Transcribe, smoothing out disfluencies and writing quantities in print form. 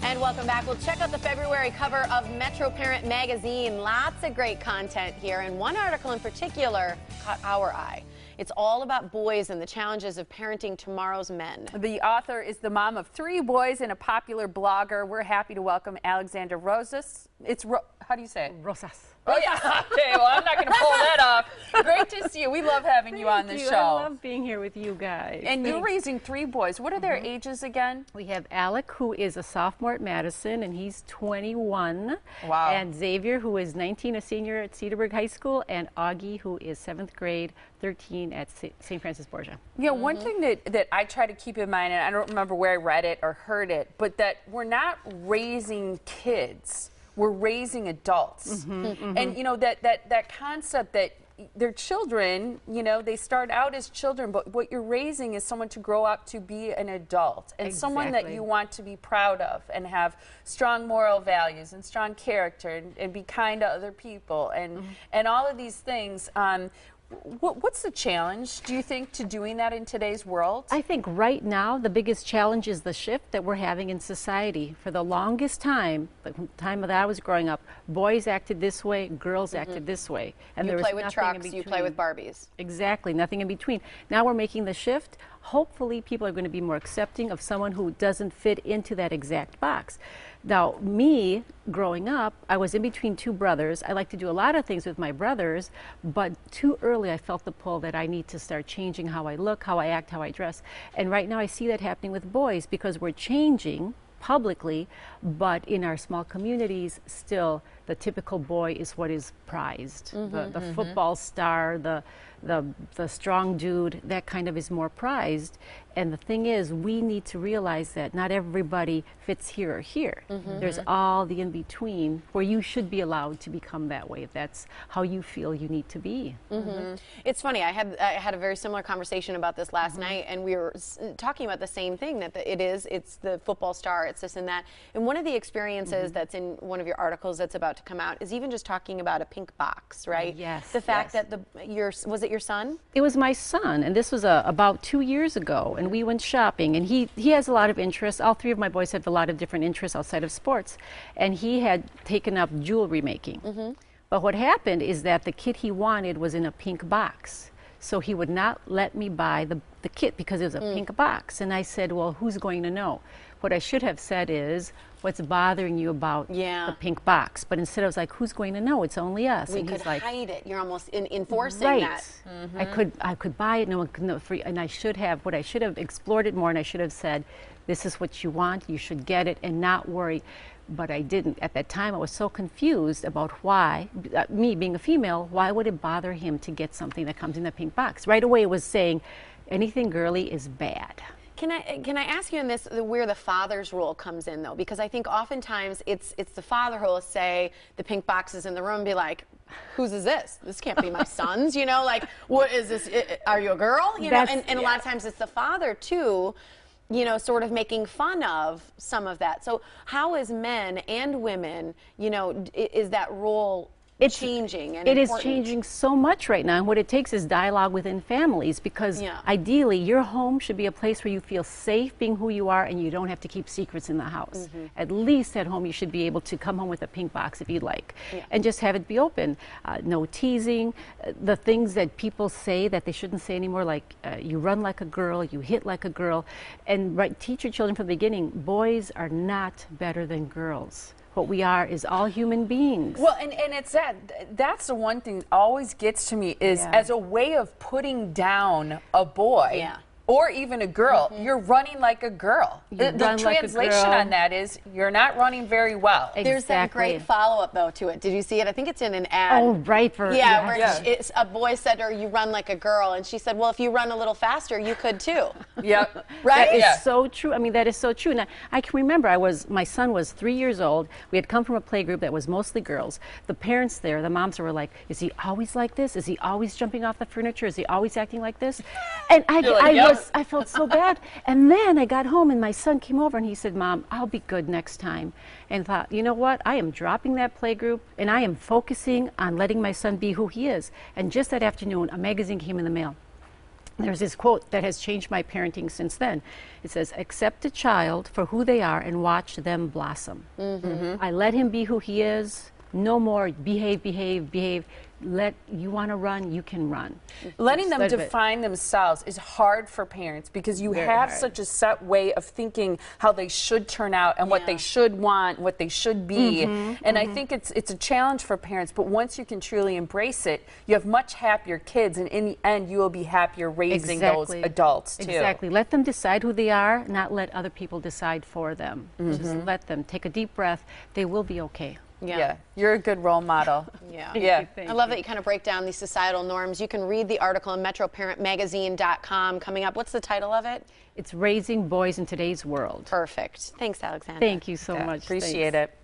And welcome back. We'll check out the February cover of Metroparent Magazine. Lots of great content here, and one article in particular caught our eye. It's all about boys and the challenges of parenting tomorrow's men. The author is the mom of 3 boys and a popular blogger. We're happy to welcome Alexandra Rosas. How do you say it? Rosas. Oh, yeah. Okay, well, I'm not going to pull that off. Great to see you. We love having you on the show. I love being here with you guys. And you're raising 3 boys. What are their ages again? We have Alec, who is a sophomore at Madison, and he's 21. Wow. And Xavier, who is 19, a senior at Cedarburg High School, and Augie, who is 7th grade, 13 at St. Francis Borgia. Yeah, one thing that I try to keep in mind, and I don't remember where I read it or heard it, but that we're not raising kids. We're raising adults. And, you know, that concept that they're children, you know, they start out as children, but what you're raising is someone to grow up to be an adult and someone that you want to be proud of and have strong moral values and strong character and be kind to other people and all of these things. What's the challenge, do you think, to doing that in today's world? I think right now the biggest challenge is the shift that we're having in society. For the longest time, the time that I was growing up, boys acted this way, girls acted this way. And you play with trucks, you play with Barbies. Exactly, nothing in between. Now we're making the shift. Hopefully people are going to be more accepting of someone who doesn't fit into that exact box. Now, me, growing up, I was in between 2 brothers. I like to do a lot of things with my brothers, but too early I felt the pull that I need to start changing how I look, how I act, how I dress. And right now I see that happening with boys because we're changing publicly, but in our small communities, still the typical boy is what is prized. The football star, the strong dude, that kind of is more prized. And the thing is, we need to realize that not everybody fits here or here. There's all the in-between where you should be allowed to become that way if that's how you feel you need to be. It's funny, I had a very similar conversation about this last night, and we were talking about the same thing, that it's the football star, it's this and that. And one of the experiences that's in one of your articles that's about to come out is even just talking about a pink box, right? Yes. The fact that was it your son? It was my son, and this was about 2 years ago, and we went shopping, and he has a lot of interests. All 3 of my boys have a lot of different interests outside of sports, and he had taken up jewelry making. But what happened is that the kit he wanted was in a pink box, so he would not let me buy the kit because it was a pink box. And I said, well, who's going to know? What I should have said is, what's bothering you about the pink box? But instead I was like, who's going to know? It's only us. We and could he's like, hide it. You're almost enforcing that. I could buy it, no one could know free, and I should have explored it more, and I should have said, this is what you want, you should get it, and not worry. But I didn't. At that time, I was so confused about why, me being a female, why would it bother him to get something that comes in a pink box? Right away it was saying, anything girly is bad. Can I ask you in this where the father's role comes in, though? Because I think oftentimes it's the father who will say the pink box is in the room and be like, whose is this? This can't be my son's, you know, like, what is this? Are you a girl? You know, and a lot of times it's the father too, you know, sort of making fun of some of that. So how is men and women, you know, is that role changing and it is changing so much right now, and what it takes is dialogue within families, because ideally your home should be a place where you feel safe being who you are and you don't have to keep secrets in the house. At least at home you should be able to come home with a pink box if you'd like, and just have it be open. No teasing, the things that people say that they shouldn't say anymore, like you run like a girl, you hit like a girl, and teach your children from the beginning, boys are not better than girls. What we are is all human beings. Well, and it's that's the one thing that always gets to me is as a way of putting down a boy or even a girl, you're running like a girl. The translation on that is you're not running very well. There's that great follow-up, though, to it. Did you see it? I think it's in an ad. Oh, right. Where a boy said to her, you run like a girl. And she said, well, if you run a little faster, you could, too. Yep. Right? That is so true. I mean, that is so true. Now, I can remember my son was 3 years old. We had come from a play group that was mostly girls. The parents there, the moms were like, is he always like this? Is he always jumping off the furniture? Is he always acting like this? And I felt so bad. And then I got home and my son came over and he said, Mom, I'll be good next time. And thought, you know what? I am dropping that playgroup and I am focusing on letting my son be who he is. And just that afternoon, a magazine came in the mail. There's this quote that has changed my parenting since then. It says, accept a child for who they are and watch them blossom. I let him be who he is. No more behave, behave, behave. You want to run, you can run. Letting them define themselves is hard for parents because you have such a set way of thinking how they should turn out and what they should want, what they should be. And I think it's a challenge for parents, but once you can truly embrace it, you have much happier kids, and in the end, you will be happier raising those adults too. Exactly. Let them decide who they are, not let other people decide for them. Just let them take a deep breath. They will be okay. Yeah, you're a good role model. I love that you kind of break down these societal norms. You can read the article on metroparentmagazine.com coming up. What's the title of it? It's Raising Boys in Today's World. Perfect. Thanks, Alexandra. Thank you so much. Appreciate it.